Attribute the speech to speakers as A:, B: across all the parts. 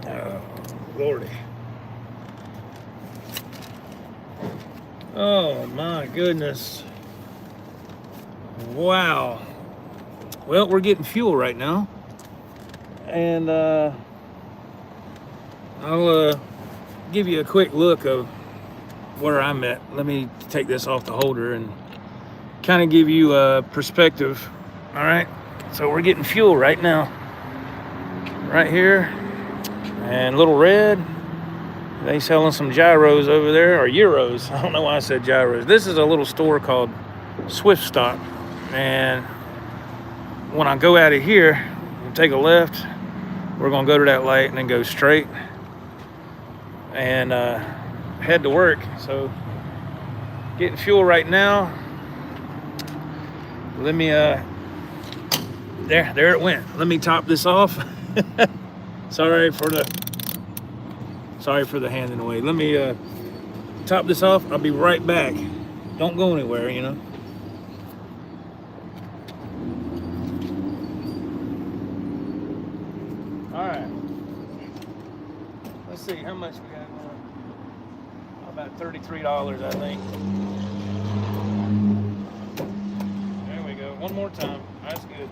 A: Oh, Lordy. Oh, my goodness. Wow. Well, we're getting fuel right now. And I'll give you a quick look of where I'm at. Let me take this off the holder and kind of give you a perspective. All right. So we're getting fuel right now. Right here. And Little Red. They selling some gyros over there, or euros. I don't know why I said gyros. This is a little store called Swift Stop. And when I go out of here, we'll take a left. We're going to go to that light and then go straight and head to work. So getting fuel right now. Let me, there it went. Let me top this off. Sorry for the hand in the way. Let me top this off. I'll be right back. Don't go anywhere, you know. All right. Let's see how much we got going. About $33, I think. There we go. One more time. That's good.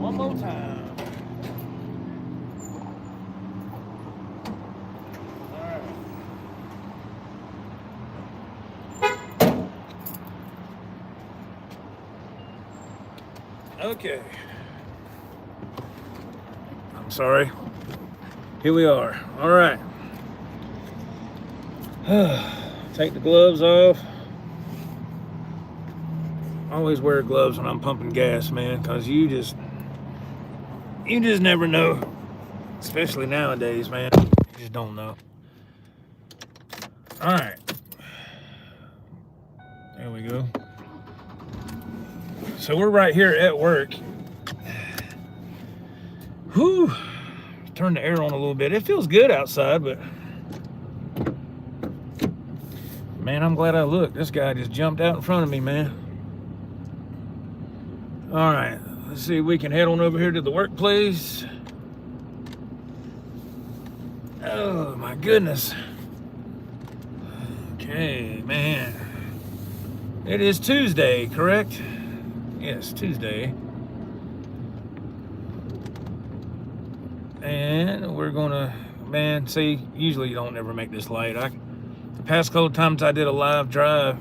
A: One more time. Okay. I'm sorry. Here we are. All right. Take the gloves off. Always wear gloves when I'm pumping gas, man, because you just never know. Especially nowadays, man. You just don't know. All right. There we go. So we're right here at work. Whew. Turn the air on a little bit. It feels good outside, but man, I'm glad I looked. This guy just jumped out in front of me, man. All right, let's see if we can head on over here to the workplace. Oh my goodness. Okay, man. It is Tuesday, correct? Yes, Tuesday. And we're gonna, man, see, usually you don't ever make this light. The past couple of times I did a live drive,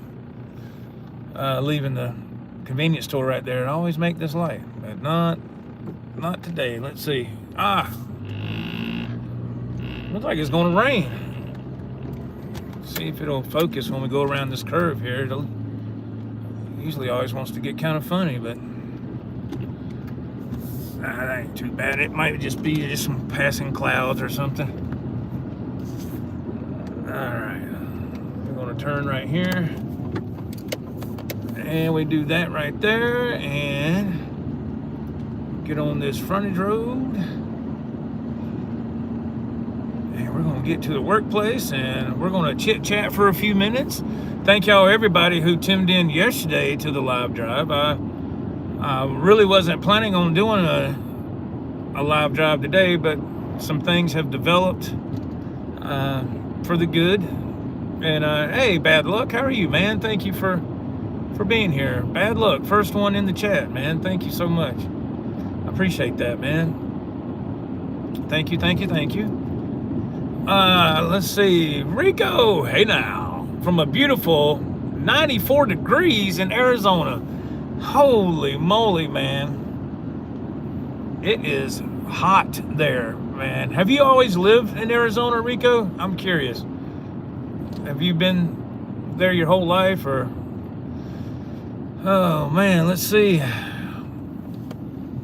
A: leaving the convenience store right there, I always make this light, but not today. Let's see. Looks like it's gonna rain. See if it'll focus when we go around this curve here. It'll usually always wants to get kind of funny, but that ain't too bad. It might just be just some passing clouds or something. All right, we're gonna turn right here, and we do that right there, and get on this frontage road, and we're gonna get to the workplace, and we're gonna chit chat for a few minutes. Thank y'all, everybody who tuned in yesterday to the live drive. I really wasn't planning on doing a live drive today, but some things have developed for the good. And hey, Bad Luck, how are you, man? Thank you for being here. Bad Luck, first one in the chat, man. Thank you so much. I appreciate that, man. Thank you. Let's see, Rico, hey now. From a beautiful 94 degrees in Arizona. Holy moly, man. It is hot there, man. Have you always lived in Arizona, Rico? I'm curious. Have you been there your whole life, or? Oh man, let's see.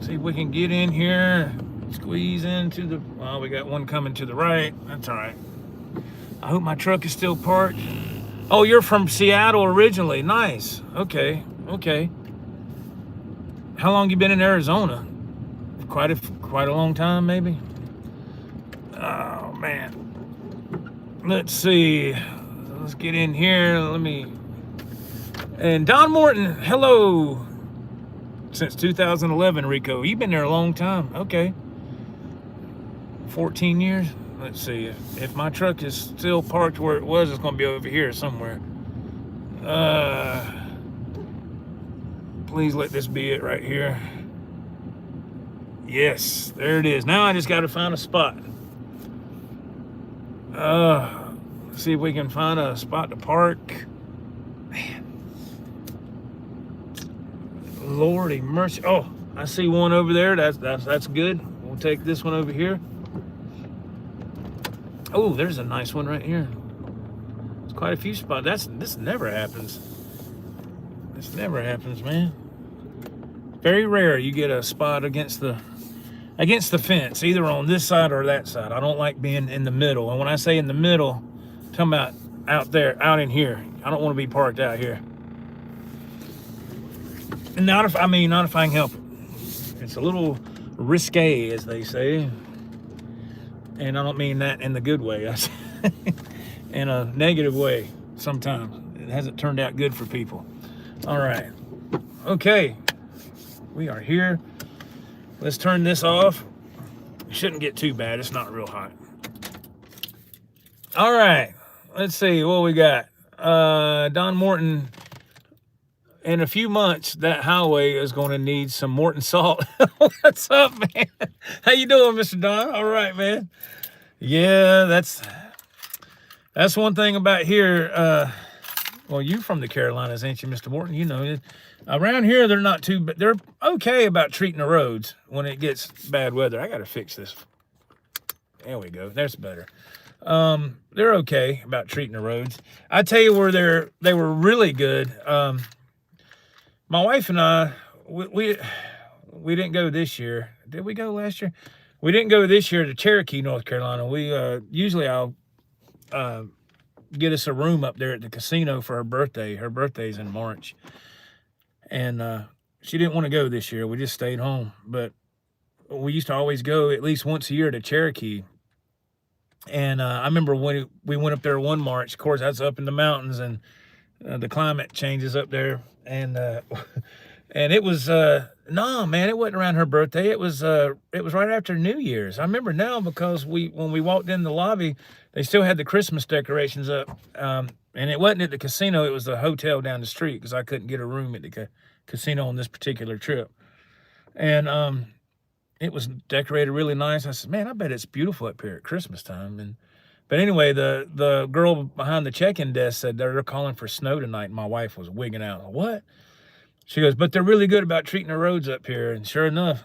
A: See if we can get in here, squeeze into the, well, we got one coming to the right. That's all right. I hope my truck is still parked. Oh, you're from Seattle originally. Nice. Okay. How long you been in Arizona? Quite a long time, maybe. Oh man. Let's see. Let's get in here. And Don Morton, hello. Since 2011, Rico. You've been there a long time. Okay. 14 years. Let's see. If my truck is still parked where it was, it's going to be over here somewhere. Please let this be it right here. Yes, there it is. Now I just got to find a spot. See if we can find a spot to park. Man. Lordy mercy. Oh, I see one over there. That's good. We'll take this one over here. Oh, there's a nice one right here. There's quite a few spots. This never happens. This never happens, man. Very rare you get a spot against the fence, either on this side or that side. I don't like being in the middle. And when I say in the middle, I'm talking about out there, out in here. I don't want to be parked out here. And not if I can help it. It's a little risque, as they say. And I don't mean that in the good way. In a negative way sometimes. It hasn't turned out good for people. All right. Okay. We are here. Let's turn this off. It shouldn't get too bad. It's not real hot. All right. Let's see what we got. Don Morton. In a few months, that highway is going to need some Morton salt. What's up, man? How you doing, Mr. Don? All right, man. Yeah, that's one thing about here. Well, you from the Carolinas, ain't you, Mr. Morton? You know, around here they're not too, but they're okay about treating the roads when it gets bad weather. I got to fix this. There we go. That's better. They're okay about treating the roads. I tell you where they were really good. My wife and I, we didn't go this year. Did we go last year? We didn't go this year to Cherokee, North Carolina. We usually I'll get us a room up there at the casino for her birthday. Her birthday's in March, and she didn't want to go this year. We just stayed home. But we used to always go at least once a year to Cherokee. And I remember when we went up there one March. Of course, that's up in the mountains, and the climate changes up there. And it was no, man, it wasn't around her birthday. It was right after New Year's. I remember now because when we walked in the lobby, they still had the Christmas decorations up. And it wasn't at the casino, it was the hotel down the street, because I couldn't get a room at the casino on this particular trip. And it was decorated really nice. I said, man, I bet it's beautiful up here at Christmas time. But anyway, the girl behind the check-in desk said they're calling for snow tonight, and my wife was wigging out. What? She goes, but they're really good about treating the roads up here. And sure enough,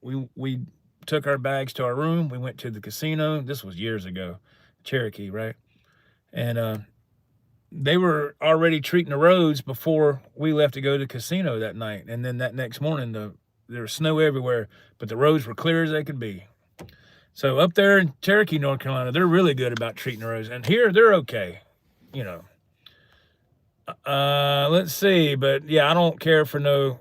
A: we took our bags to our room. We went to the casino. This was years ago, Cherokee, right? And they were already treating the roads before we left to go to the casino that night. And then that next morning, there was snow everywhere, but the roads were clear as they could be. So up there in Cherokee, North Carolina, they're really good about treating the roads. And here, they're okay, you know. Let's see. But, yeah, I don't care for no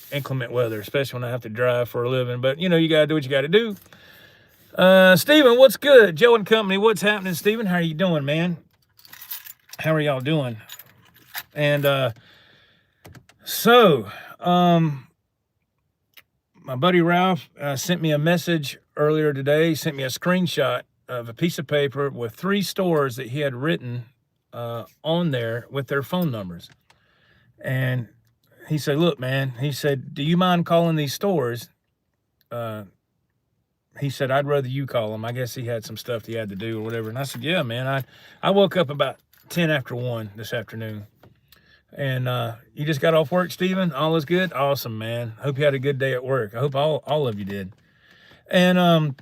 A: inclement weather, especially when I have to drive for a living. But, you know, you got to do what you got to do. Steven, what's good? Joe and Company, what's happening, Steven? How are you doing, man? How are y'all doing? And my buddy Ralph sent me a message earlier today. He sent me a screenshot of a piece of paper with 3 stores that he had written on there with their phone numbers. And he said, look, man, he said, do you mind calling these stores? He said, I'd rather you call them. I guess he had some stuff he had to do or whatever. And I said, yeah, man, I woke up about 10 after 1 this afternoon. And you just got off work, Steven? All is good? Awesome, man. Hope you had a good day at work. I hope all of you did. And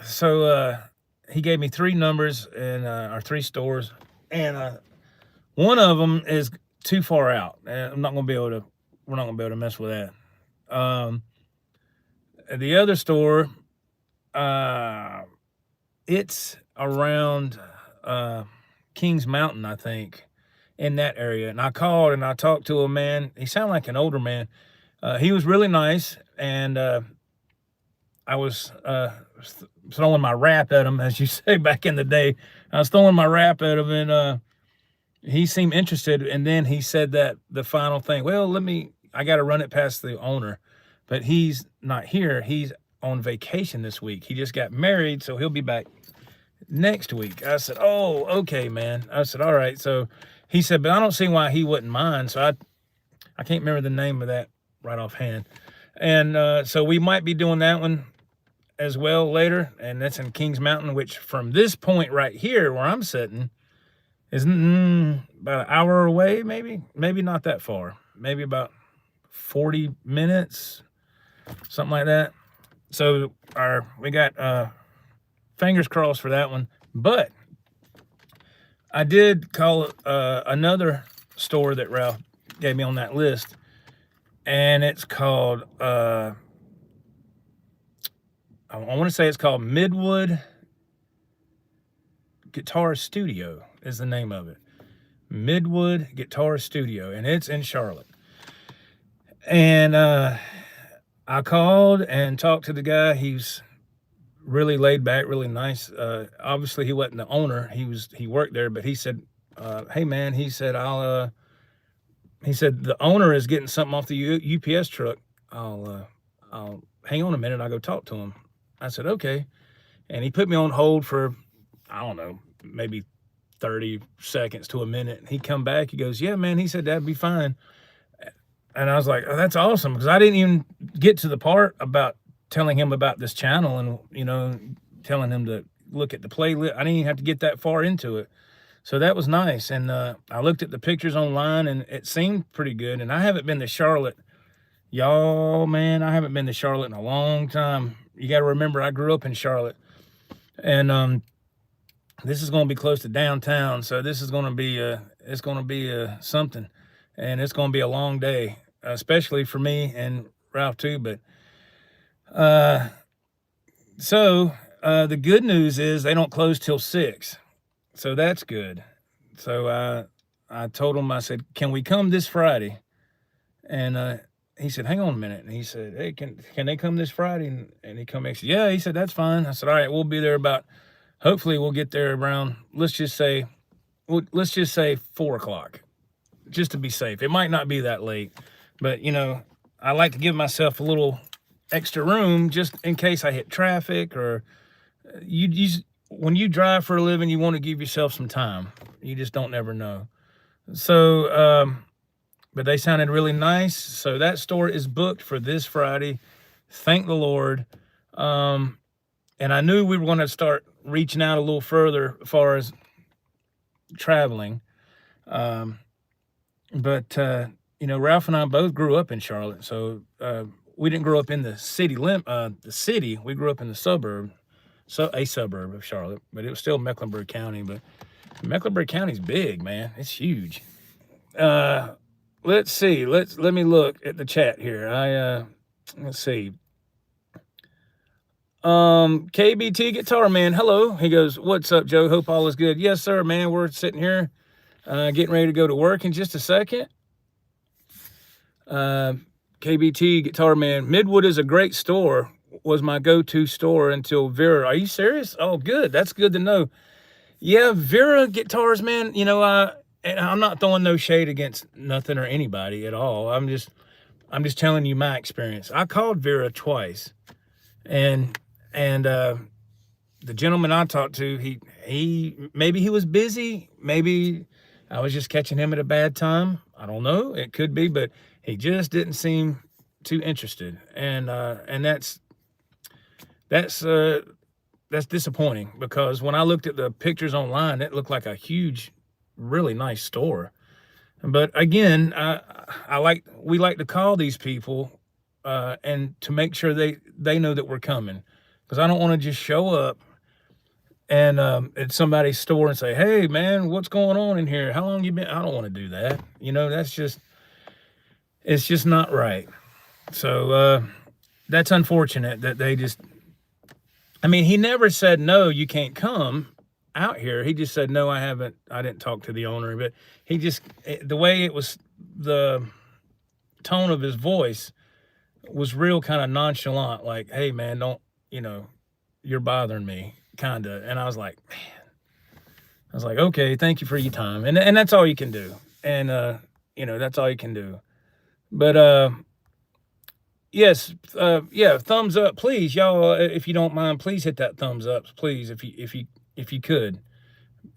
A: so he gave me 3 numbers and our 3 stores. And one of them is too far out. And we're not gonna be able to mess with that. The other store, it's around Kings Mountain, I think, in that area. And I called and I talked to a man. He sounded like an older man. He was really nice, and I was throwing my rap at him, as you say back in the day. I was throwing my rap at him, he seemed interested, and then he said that the final thing, well, I got to run it past the owner, but he's not here. He's on vacation this week. He just got married, so he'll be back next week. I said, oh, okay, man. I said, all right. So he said, but I don't see why he wouldn't mind. So I can't remember the name of that right offhand. And so we might be doing that one as well later, and that's in Kings Mountain, which from this point right here where I'm sitting is about an hour away, maybe not that far, maybe about 40 minutes, something like that. So we got fingers crossed for that one. But I did call another store that Ralph gave me on that list, and it's called I want to say it's called Midwood Guitar Studio is the name of it. Midwood Guitar Studio, and it's in Charlotte. And I called and talked to the guy. He's really laid back, really nice. Obviously he wasn't the owner. He worked there, but he said, hey man, he said, he said, the owner is getting something off the UPS truck. I'll hang on a minute. I'll go talk to him. I said, okay. And he put me on hold for, I don't know, maybe 30 seconds to a minute. He come back, he goes, yeah, man, he said, that'd be fine. And I was like, oh, that's awesome. Because I didn't even get to the part about telling him about this channel and, you know, telling him to look at the playlist. I didn't even have to get that far into it. So that was nice. And I looked at the pictures online, and it seemed pretty good. And I haven't been to Charlotte. Y'all, man, I haven't been to Charlotte in a long time. You got to remember, I grew up in Charlotte. And this is going to be close to downtown. So this is going to be, it's going to be something. And it's going to be a long day, especially for me and Ralph too. But so the good news is they don't close till 6. So that's good. So I told him, I said, can we come this Friday? And he said, hang on a minute. And he said, hey, can they come this Friday? And he come back and said, yeah. He said, that's fine. I said, all right, we'll be there hopefully we'll get there around, let's just say 4 o'clock, just to be safe. It might not be that late, but you know, I like to give myself a little extra room just in case I hit traffic, or when you drive for a living, you want to give yourself some time. You just don't never know. So, but they sounded really nice. So that store is booked for this Friday. Thank the Lord. And I knew we were going to start reaching out a little further as far as traveling. But you know, Ralph and I both grew up in Charlotte. So we didn't grow up in the city. We grew up in the suburb. So a suburb of Charlotte, but it was still Mecklenburg County. But Mecklenburg County's big, man. It's huge. Let's see. Let me look at the chat here. Let's see. KBT Guitar Man, hello. He goes, what's up, Joe? Hope all is good. Yes, sir, man. We're sitting here getting ready to go to work in just a second. KBT Guitar Man, Midwood is a great store. Was my go-to store until Vera. Are you serious? Oh, good. That's good to know. Yeah, Vera guitars, man. You know, and I'm not throwing no shade against nothing or anybody at all. I'm just telling you my experience. I called Vera twice, and the gentleman I talked to, he maybe he was busy, maybe I was just catching him at a bad time. I don't know. It could be, but he just didn't seem too interested, and that's disappointing, because when I looked at the pictures online, it looked like a huge, really nice store. But again, we like to call these people and to make sure they know that we're coming, because I don't want to just show up and at somebody's store and say, hey man, what's going on in here? How long you been? I don't want to do that. You know, it's just not right. So that's unfortunate that they just, I mean, he never said, no, you can't come out here. He just said, no, I didn't talk to the owner. But he just, the way it was, the tone of his voice was real kind of nonchalant, like, hey man, don't, you know, you're bothering me, kind of. And I was like, was like, okay, thank you for your time. And that's all you can do. And, that's all you can do. But, yes, yeah, thumbs up, please, y'all. If you don't mind, please hit that thumbs up, please, if you could,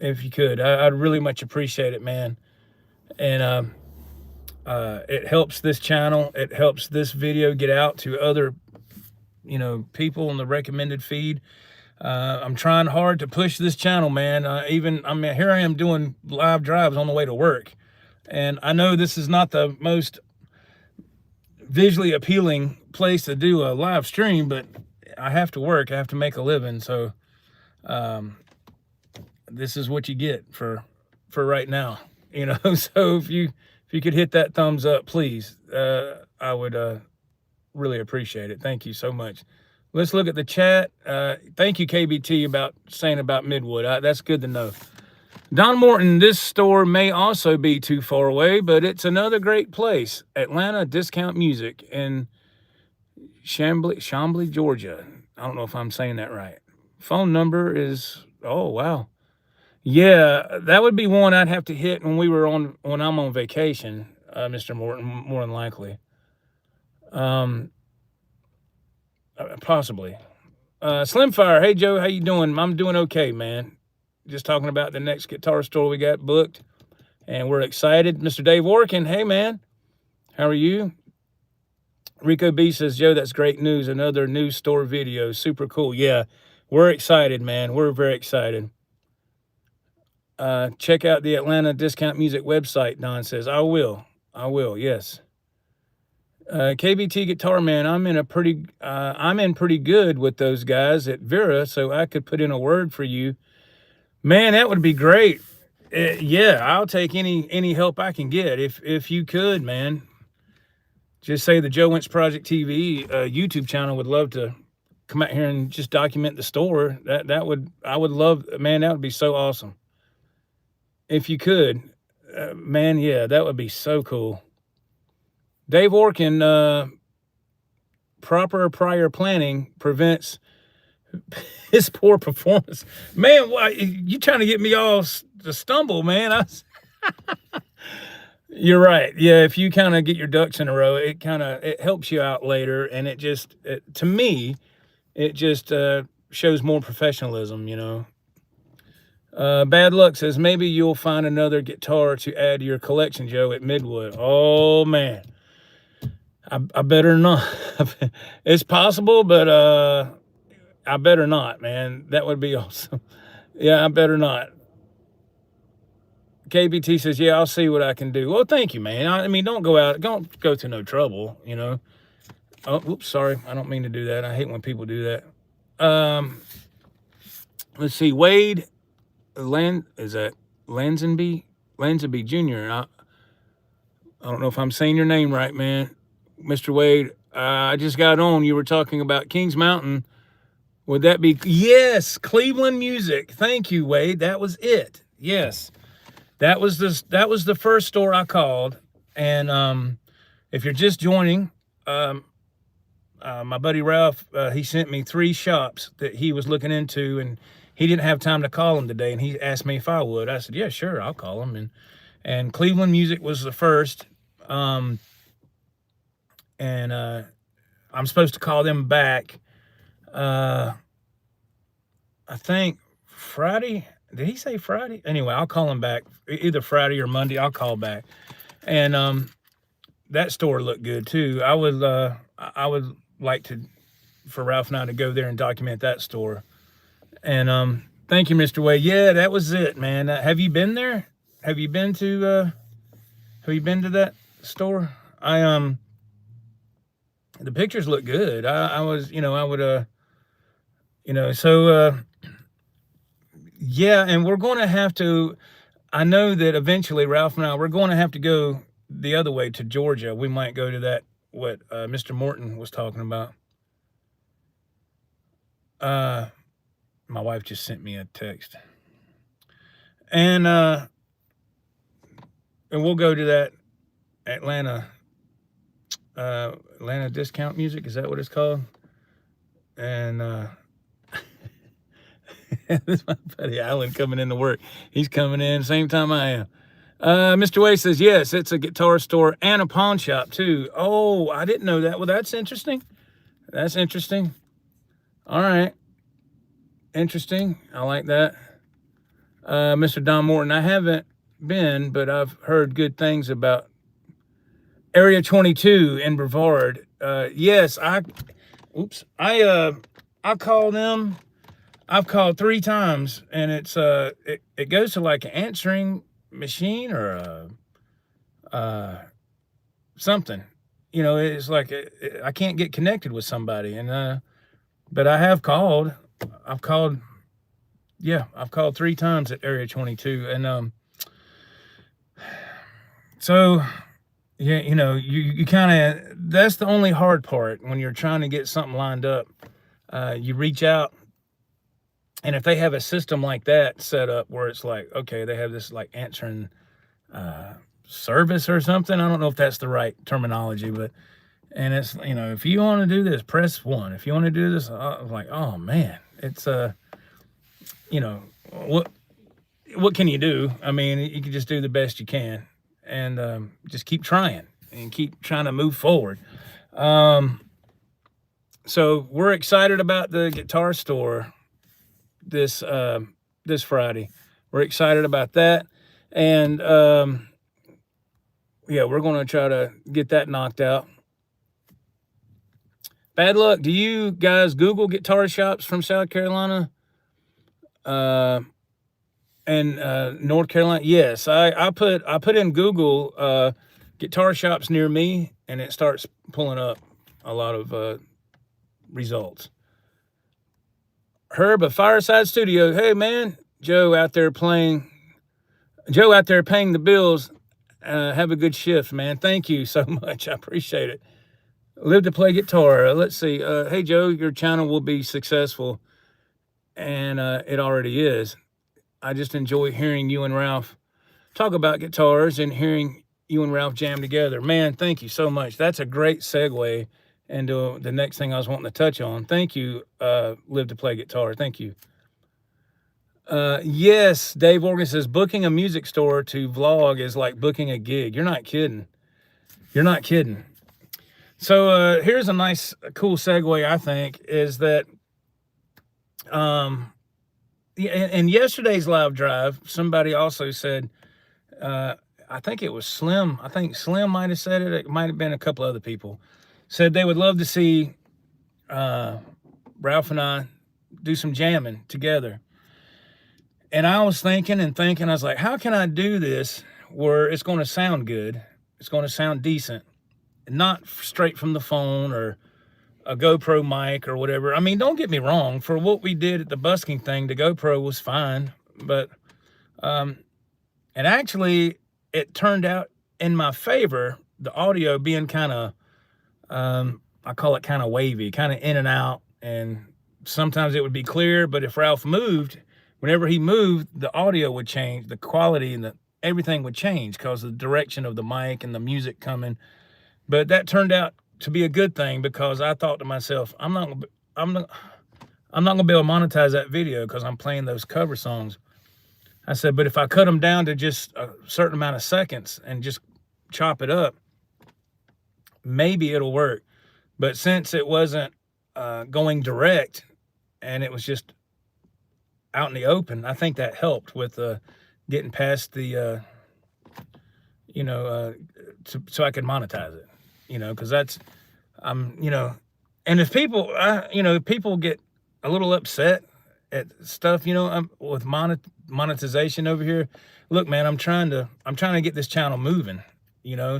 A: I'd really much appreciate it, man. And it helps this channel, it helps this video get out to other, people in the recommended feed. I'm trying hard to push this channel, man. Here I am doing live drives on the way to work, and I know this is not the most visually appealing place to do a live stream, but I have to work. I have to make a living. So this is what you get for right now, So if you could hit that thumbs up, please, I would really appreciate it. Thank you so much. Let's look at the chat. Thank you, KBT, about saying about Midwood. That's good to know. Don Morton, this store may also be too far away, but it's another great place. Atlanta Discount Music in Chambly, Georgia. I don't know if I'm saying that right. Phone number is, oh, wow. Yeah, that would be one I'd have to hit when I'm on vacation, Mr. Morton, more than likely. Possibly. Slimfire, hey Joe, how you doing? I'm doing okay, man. Just talking about the next guitar store we got booked, and we're excited. Mr. Dave Orkin, hey man, how are you? Rico B says, Joe, that's great news. Another new store video, super cool. Yeah, we're excited, man. We're very excited. Check out the Atlanta Discount Music website, Don says. I will, yes. KBT Guitar Man, I'm in pretty good with those guys at Vera, so I could put in a word for you. Man, that would be great. Yeah, I'll take any help I can get. If you could, man. Just say the Joe Wentz Project TV YouTube channel would love to come out here and just document the store. I would love, man, that would be so awesome. If you could, man, yeah, that would be so cool. Dave Orkin, proper prior planning prevents his poor performance. Man, why you trying to get me all to stumble, man? You're right. Yeah, if you kind of get your ducks in a row, it helps you out later, and to me, it just shows more professionalism, Bad Luck says, maybe you'll find another guitar to add to your collection, Joe, at Midwood. Oh, man. I better not. It's possible, but I better not, man. That would be awesome. Yeah, I better not. KBT says, yeah, I'll see what I can do. Well, thank you, man. I mean, don't go to no trouble, Oh, oops, sorry. I don't mean to do that. I hate when people do that. Let's see. Wade is that Lansonby Jr. I don't know if I'm saying your name right, man. Mr. Wade, I just got on. You were talking about Kings Mountain. Would that be? Yes, Cleveland Music. Thank you, Wade. That was it. Yes, that was the first store I called. And if you're just joining, my buddy Ralph, he sent me 3 shops that he was looking into, and he didn't have time to call them today. And he asked me if I would. I said, yeah, sure, I'll call them. And Cleveland Music was the first. And I'm supposed to call them back, I think Friday. Did he say Friday? Anyway, I'll call him back either Friday or Monday. I'll call back. And that store looked good too. I would like for Ralph and I to go there and document that store. And thank you, Mr. Wade. Yeah, that was it, man. Have you been there? Have you been to that store? The pictures look good. Yeah, and we're going to have to, I know that eventually Ralph and I, we're going to have to go the other way to Georgia. We might go to that, what Mr. Morton was talking about. My wife just sent me a text. And we'll go to that Atlanta Discount Music. Is that what it's called? And This is my buddy Alan coming into work. He's coming in same time I am. Mr. Way says, yes, it's a guitar store and a pawn shop too. Oh, I didn't know that. Well, that's interesting. That's interesting. All right. Interesting. I like that. Mr. Don Morton, I haven't been, but I've heard good things about Area 22 in Brevard. Yes, I called them. I've called 3 times, and it's it goes to like an answering machine or something. You know, it's like I can't get connected with somebody, and but I have called. I've called 3 times at Area 22, and so yeah, you know, you kind of, that's the only hard part when you're trying to get something lined up. You reach out, and if they have a system like that set up where it's like, okay, they have this like answering service or something. I don't know if that's the right terminology, but, and it's, you know, if you want to do this, press 1. If you want to do this, I was like, oh man, it's, you know, what can you do? I mean, you can just do the best you can, and just keep trying and keep trying to move forward. So we're excited about the guitar store this Friday. We're excited about that, and yeah, we're going to try to get that knocked out. Bad luck. Do you guys Google guitar shops from South Carolina and North Carolina? Yes, I put in Google guitar shops near me, and it starts pulling up a lot of results. Herb of Fireside Studio. Hey man, Joe out there paying the bills. Have a good shift, man. Thank you so much. I appreciate it. Live to play guitar. Let's see. Hey Joe, your channel will be successful, and it already is. I just enjoy hearing you and Ralph talk about guitars and hearing you and Ralph jam together. Man, thank you so much. That's a great segue into the next thing I was wanting to touch on. Thank you, Live to Play Guitar. Thank you. Yes, Dave Organ says, booking a music store to vlog is like booking a gig. You're not kidding. You're not kidding. So here's a nice, cool segue, I think, is that in yesterday's live drive, somebody also said, I think it was Slim. I think Slim might have said it. It might have been a couple other people. Said they would love to see Ralph and I do some jamming together. And I was thinking, I was like, how can I do this where it's going to sound good? It's going to sound decent. Not straight from the phone or a GoPro mic or whatever. I mean, don't get me wrong. For what we did at the busking thing, the GoPro was fine. But, and actually, it turned out in my favor, the audio being kind of, I call it kind of wavy, kind of in and out. And sometimes it would be clear, but if Ralph moved, whenever he moved, the audio would change, the quality and everything would change because of the direction of the mic and the music coming. But that turned out to be a good thing because I thought to myself, I'm not gonna be able to monetize that video because I'm playing those cover songs. I said, but if I cut them down to just a certain amount of seconds and just chop it up, maybe it'll work. But since it wasn't going direct and it was just out in the open, I think that helped with getting past the, so I could monetize it, because that's, and if people, people get a little upset at stuff, with monetization over here. Look, man, I'm trying to get this channel moving,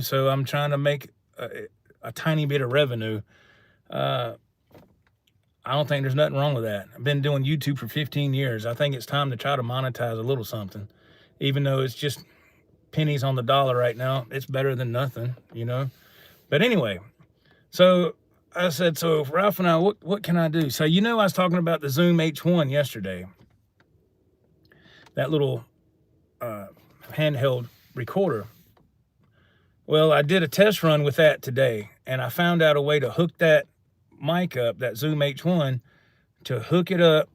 A: so I'm trying to make a tiny bit of revenue. I don't think there's nothing wrong with that. I've been doing YouTube for 15 years. I think it's time to try to monetize a little something, even though it's just pennies on the dollar right now. It's better than nothing, But anyway, so I said, so Ralph and I, what can I do? So, I was talking about the Zoom H1 yesterday, that little handheld recorder. Well, I did a test run with that today, and I found out a way to hook that mic up, that Zoom H1, to hook it up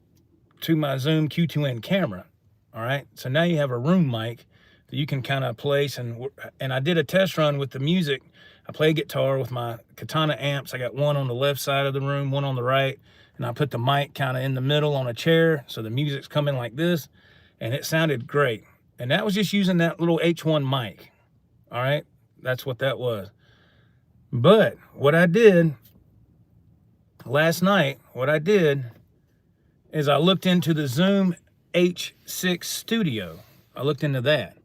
A: to my Zoom Q2N camera. All right, so now you have a room mic that you can kind of place, and I did a test run with the music. I play guitar with my Katana amps. I got one on the left side of the room, one on the right, and I put the mic kind of in the middle on a chair, so the music's coming like this, and it sounded great. And that was just using that little H1 mic. All right, that's what that was. But what I did last night, is I looked into the Zoom H6 Studio. I looked into that,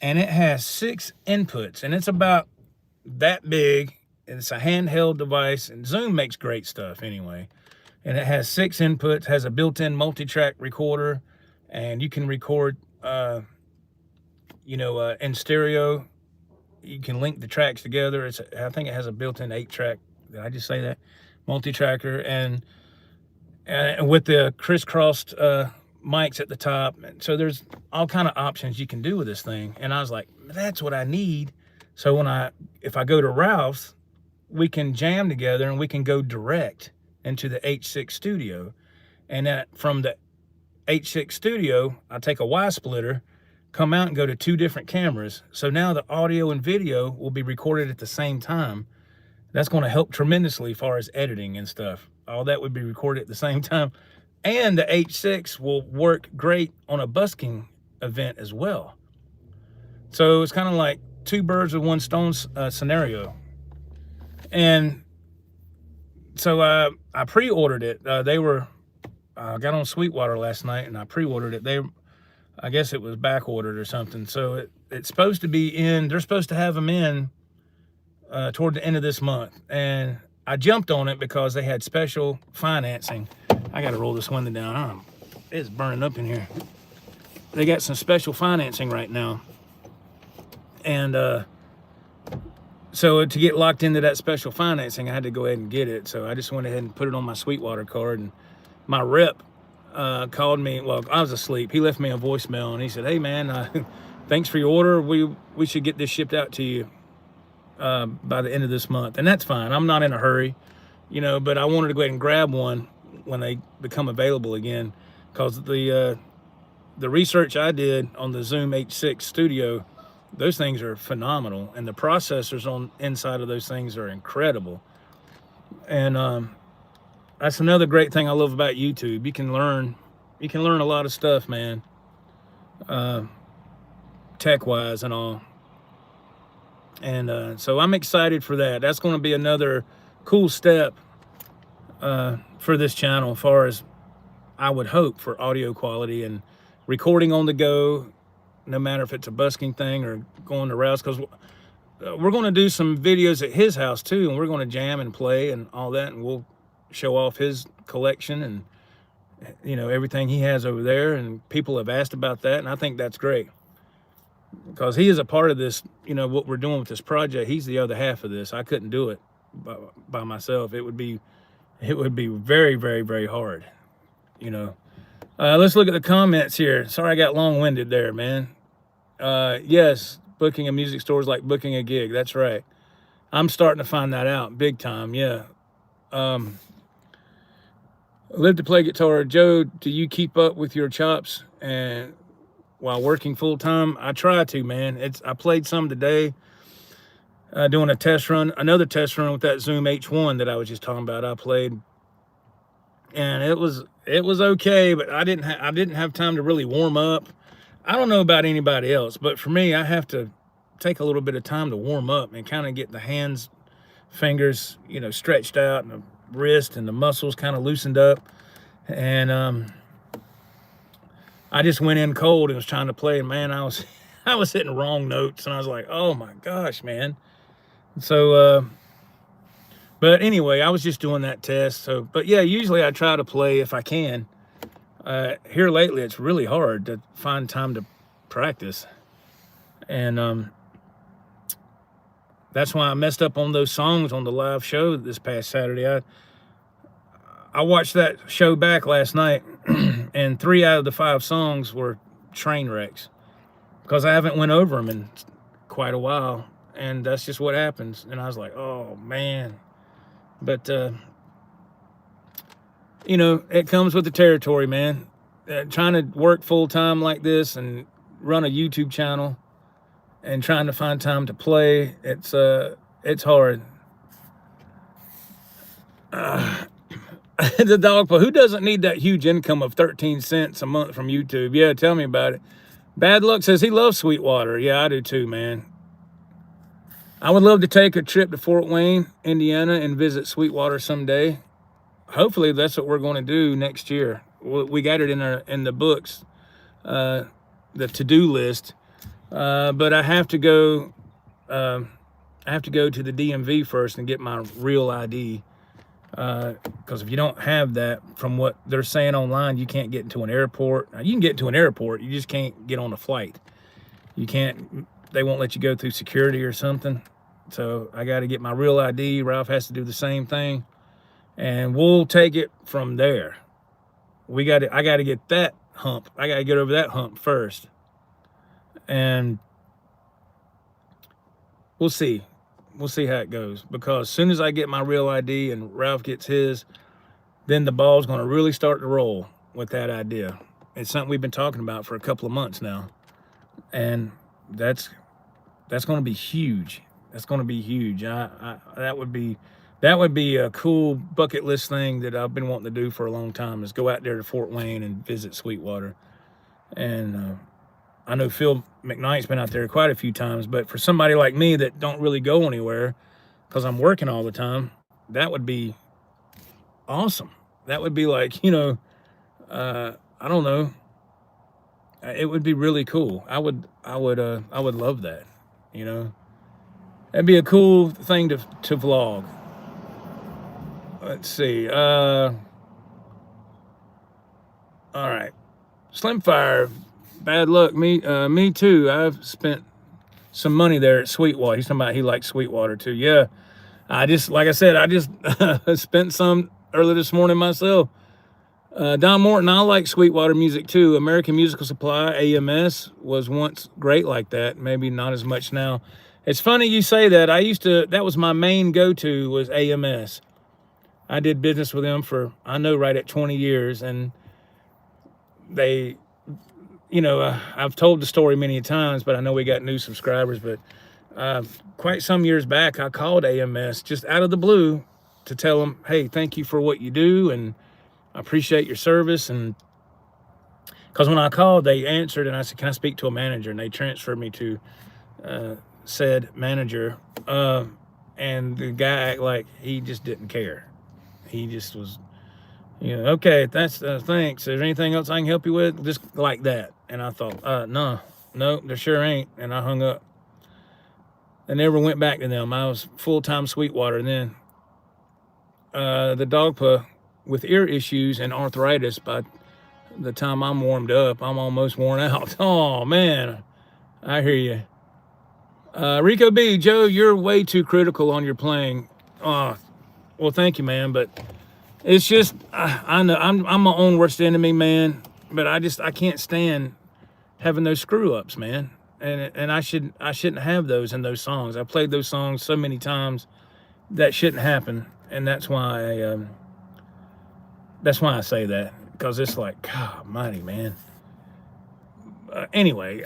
A: and it has 6 inputs, and it's about that big. It's a handheld device, and Zoom makes great stuff anyway. And it has 6 inputs, has a built-in multi-track recorder, and you can record, in stereo. You can link the tracks together. I think it has a built-in 8-track. Did I just say that? Multi-tracker, and with the crisscrossed mics at the top. So there's all kind of options you can do with this thing. And I was like, that's what I need. So if I go to Ralph's, we can jam together and we can go direct into the H6 Studio. And then from the H6 Studio, I take a Y splitter, come out and go to 2 different cameras. So now the audio and video will be recorded at the same time. That's going to help tremendously as far as editing and stuff. All that would be recorded at the same time. And the H6 will work great on a busking event as well. So it's kind of like 2 birds with 1 stone scenario. And so I pre-ordered it. I got on Sweetwater last night and I pre-ordered it. I guess it was back ordered or something. So it's supposed to be in, they're supposed to have them in toward the end of this month. And I jumped on it because they had special financing. I got to roll this window down. It's burning up in here. They got some special financing right now. And so to get locked into that special financing, I had to go ahead and get it. So I just went ahead and put it on my Sweetwater card. And my rep called me. Well, I was asleep. He left me a voicemail and he said, "Hey man, thanks for your order. We should get this shipped out to you by the end of this month." And that's fine. I'm not in a hurry, but I wanted to go ahead and grab one when they become available again, because the research I did on the Zoom H6 Studio, those things are phenomenal, and the processors on inside of those things are incredible. And that's another great thing I love about YouTube. You can learn a lot of stuff, man, tech-wise and all. And so I'm excited for that. That's going to be another cool step for this channel, as far as I would hope for audio quality and recording on the go, no matter if it's a busking thing or going to routes, because we're going to do some videos at his house too, and we're going to jam and play and all that, and we'll show off his collection and everything he has over there. And people have asked about that, and I think that's great, because he is a part of this, what we're doing with this project. He's the other half of this. I couldn't do it by myself. It would be very, very, very hard, Let's look at the comments here. Sorry I got long-winded there, man. Yes, booking a music store is like booking a gig. That's right. I'm starting to find that out big time, yeah. Live to play guitar. Joe, do you keep up with your chops and while working full-time? I try to, man. I played some today, doing a test run, another test run with that Zoom H1 that I was just talking about. I played, and it was okay, but I didn't have time to really warm up. I don't know about anybody else, but for me, I have to take a little bit of time to warm up and kind of get the hands, fingers, stretched out, and the wrist and the muscles kind of loosened up. And I just went in cold and was trying to play, and man, I was hitting wrong notes, and I was like, oh my gosh, man. So but anyway, I was just doing that test. So, but yeah, usually I try to play if I can. Here lately, it's really hard to find time to practice, and that's why I messed up on those songs on the live show this past Saturday. I watched that show back last night, and 3 out of the 5 songs were train wrecks, because I haven't went over them in quite a while, and that's just what happens. And I was like, oh man. But you know, it comes with the territory, man. Trying to work full time like this and run a YouTube channel and trying to find time to play, it's hard. The dog, but who doesn't need that huge income of 13 cents a month from YouTube? Yeah, tell me about it. Bad Luck says he loves Sweetwater. Yeah, I do too, man. I would love to take a trip to Fort Wayne, Indiana, and visit Sweetwater someday. Hopefully, that's what we're going to do next year. We got it in the books, the to-do list. But I have to go. I have to go to the DMV first and get my real ID. Because if you don't have that, from what they're saying online, you can't get into an airport. Now, you can get into an airport, you just can't get on a flight. You can't. They won't let you go through security or something. So I got to get my real ID. Ralph has to do the same thing, and we'll take it from there. I got to get that hump. I got to get over that hump first, and we'll see. We'll see how it goes. Because as soon as I get my real ID and Ralph gets his, then the ball's going to really start to roll with that idea. It's something we've been talking about for a couple of months now, and that's going to be huge. That's going to be huge. That would be a cool bucket list thing that I've been wanting to do for a long time, is go out there to Fort Wayne and visit Sweetwater. And I know Phil McKnight's been out there quite a few times, but for somebody like me that don't really go anywhere because I'm working all the time, that would be awesome. That would be like, you know, I don't know. It would be really cool. I would love that, you know. That'd be a cool thing to vlog. Let's see. All right. Slimfire, Bad Luck. Me too. I've spent some money there at Sweetwater. He's talking about he likes Sweetwater too. Yeah. Like I said, I just spent some earlier this morning myself. Don Morton, I like Sweetwater music too. American Musical Supply, AMS, was once great like that. Maybe not as much now. It's funny you say that. That was my main go-to, was AMS. I did business with them for, I know, right at 20 years. And they, you know, I've told the story many times, but I know we got new subscribers. But quite some years back, I called AMS just out of the blue to tell them, hey, thank you for what you do, and I appreciate your service. And because when I called, they answered, and I said, can I speak to a manager? And they transferred me to said manager. And the guy acted like he just didn't care. He just was, you know, okay, that's thanks. Is there anything else I can help you with? Just like that. And I thought, no, there sure ain't. And I hung up. I never went back to them. I was full-time Sweetwater. And then the dogpa with ear issues and arthritis, by the time I'm warmed up, I'm almost worn out. Oh, man, I hear you. Rico B, Joe, you're way too critical on your playing. Oh, well, thank you, man. But it's just, I know I'm my own worst enemy, man. But I can't stand having those screw ups, man. And I shouldn't have those in those songs. I played those songs so many times that shouldn't happen, and that's why I say that, because it's like, God almighty, man. Anyway,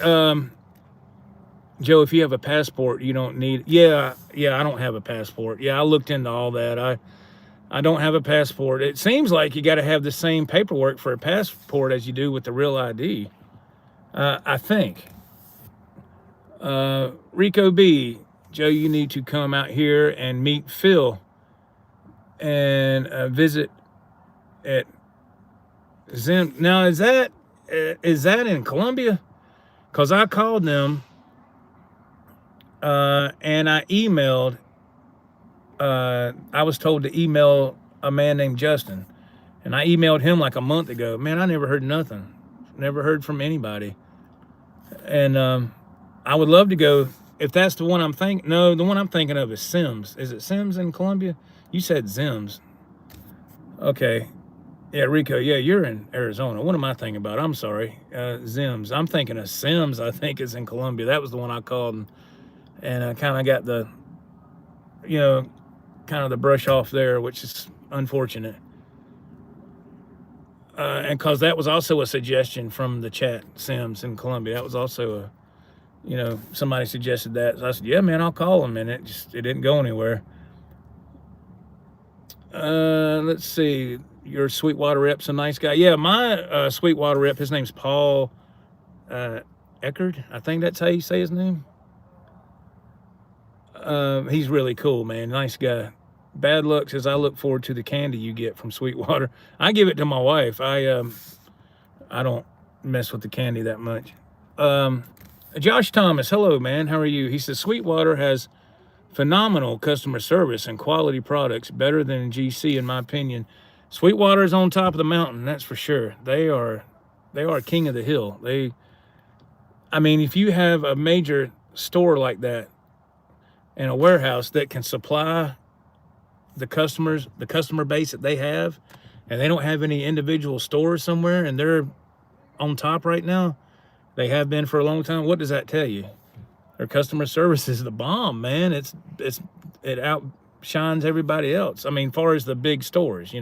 A: Joe, if you have a passport, you don't need. Yeah, I don't have a passport. Yeah, I looked into all that. I don't have a passport. It seems like you got to have the same paperwork for a passport as you do with the real ID. I think. Rico B, Joe, you need to come out here and meet Phil and visit at Zim. Now, is that in Colombia? Because I called them and I emailed. I was told to email a man named Justin, and I emailed him like a month ago. Man, I never heard nothing. Never heard from anybody. And I would love to go, if that's the one I'm thinking. No, the one I'm thinking of is Sims. Is it Sims in Colombia? You said Zims. Okay. Yeah, Rico, yeah, you're in Arizona. What am I thinking about? I'm sorry. Zims. I'm thinking of Sims, I think, is in Colombia. That was the one I called, and I kind of got the, you know, kind of the brush off there, which is unfortunate. And because that was also a suggestion from the chat, Sims in Columbia. That was also somebody suggested that. So I said, yeah, man, I'll call him. And it didn't go anywhere. Let's see. Your Sweetwater rep's a nice guy. Yeah, my Sweetwater rep, his name's Paul Eckerd. I think that's how you say his name. He's really cool, man. Nice guy. Bad Luck says, I look forward to the candy you get from Sweetwater. I give it to my wife. I don't mess with the candy that much. Josh Thomas, hello, man. How are you? He says, Sweetwater has phenomenal customer service and quality products, better than GC, in my opinion. Sweetwater is on top of the mountain, that's for sure. They are king of the hill. I mean, if you have a major store like that and a warehouse that can supply the customer base that they have, and they don't have any individual stores somewhere, and they're on top right now, they have been for a long time, what does that tell you? Their customer service is the bomb, man. It outshines everybody else. I mean, far as the big stores,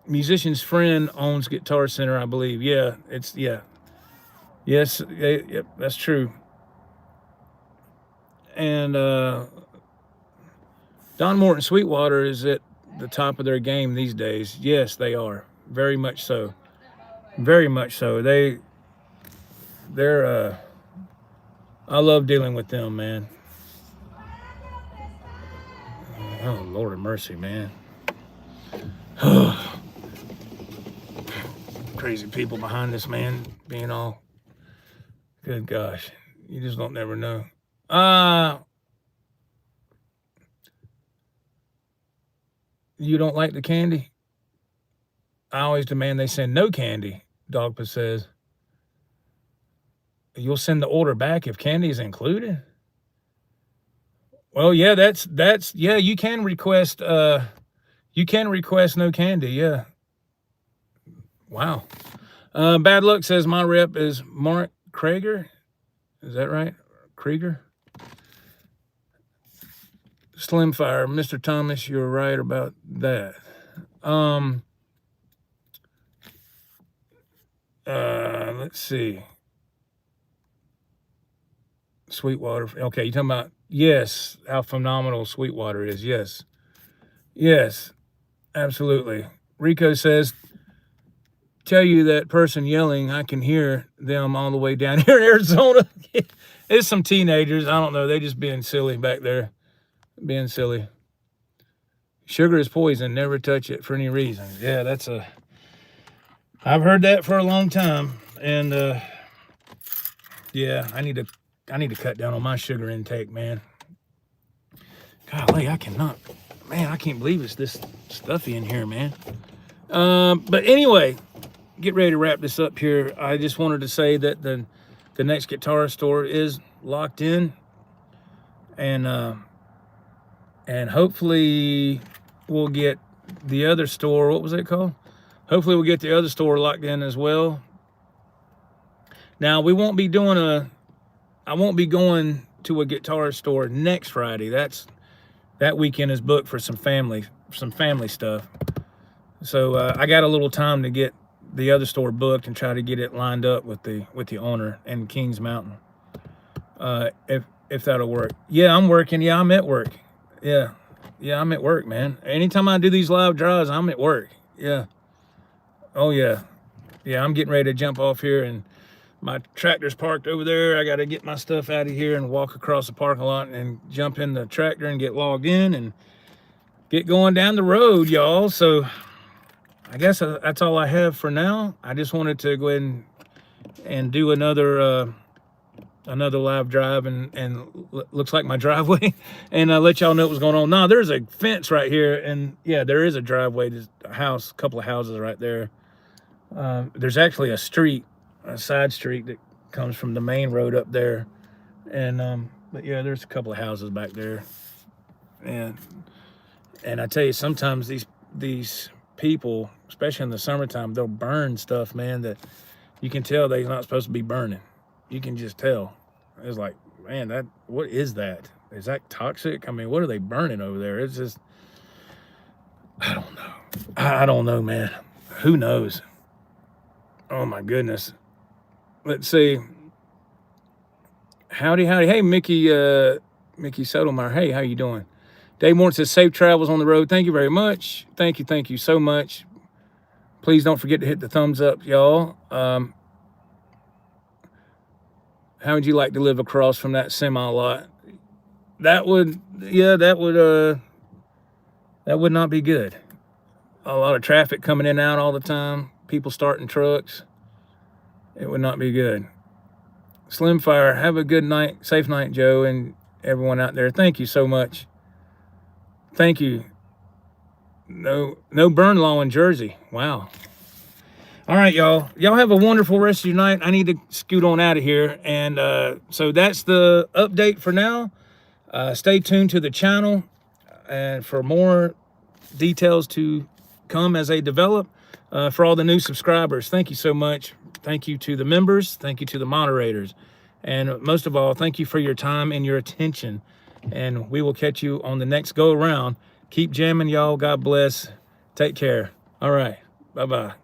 A: Musician's friend owns Guitar Center, I believe. Yeah, yes, that's true. And Don Morton Sweetwater is at the top of their game these days. Yes, they are. Very much so. Very much so. They're I love dealing with them, man. Oh, Lord of mercy, man. Crazy people behind this, man, being all, good gosh. You just don't never know. You don't like the candy? I always demand they send no candy, Dogpa says. You'll send the order back if candy is included? Well, yeah, that's yeah, you can request no candy, yeah. Wow. Bad Luck says my rep is Mark Krieger. Is that right? Krieger? Slimfire, Mr. Thomas, you're right about that. Let's see. Sweetwater. Okay, you're talking about, yes, how phenomenal Sweetwater is. Yes. Yes, absolutely. Rico says, tell you that person yelling, I can hear them all the way down here in Arizona. It's some teenagers. I don't know. They just being silly back there. Being silly. Sugar is poison. Never touch it for any reason. Yeah, I've heard that for a long time. And yeah, I need to cut down on my sugar intake, man. Golly, I can't believe it's this stuffy in here, man. But anyway, get ready to wrap this up here. I just wanted to say that the next guitar store is locked in, and hopefully we'll get the other store. What was it called? Hopefully we'll get the other store locked in as well. Now we won't be doing I won't be going to a guitar store next Friday. That weekend is booked for some family stuff. So I got a little time to get the other store booked and try to get it lined up with the owner in Kings Mountain. If that'll work. Yeah, I'm working. Yeah, I'm at work. Yeah, I'm at work, man. Anytime I do these live drives, I'm at work. Yeah. Oh yeah. Yeah, I'm getting ready to jump off here, and my tractor's parked over there. I got to get my stuff out of here and walk across the parking lot and jump in the tractor and get logged in and get going down the road, y'all. So I guess that's all I have for now. I just wanted to go ahead and do another live drive and looks like my driveway and let y'all know what's going on. Now there's a fence right here, and yeah, there is a driveway. There's a house, a couple of houses right there. There's actually a side street that comes from the main road up there, and but yeah, there's a couple of houses back there, and I tell you, sometimes these people, especially in the summertime, they'll burn stuff, man, that you can tell they're not supposed to be burning. You can just tell. It's like, man, what is that? Is that toxic? I mean, what are they burning over there? It's just, I don't know. I don't know, man. Who knows? Oh my goodness. Let's see. Howdy. Hey, Mickey Sotomayor. Hey, how you doing? Dave Morton says, safe travels on the road. Thank you very much. Thank you so much. Please don't forget to hit the thumbs up, y'all. How would you like to live across from that semi lot? That would not be good. A lot of traffic coming in and out all the time. People starting trucks. It would not be good. Slimfire, have a good night. Safe night, Joe, and everyone out there. Thank you so much. Thank you. No burn law in Jersey. Wow. All right, y'all. Y'all have a wonderful rest of your night. I need to scoot on out of here. And so that's the update for now. Stay tuned to the channel and for more details to come as they develop. For all the new subscribers, thank you so much. Thank you to the members. Thank you to the moderators. And most of all, thank you for your time and your attention. And we will catch you on the next go around. Keep jamming, y'all. God bless. Take care. All right. Bye-bye.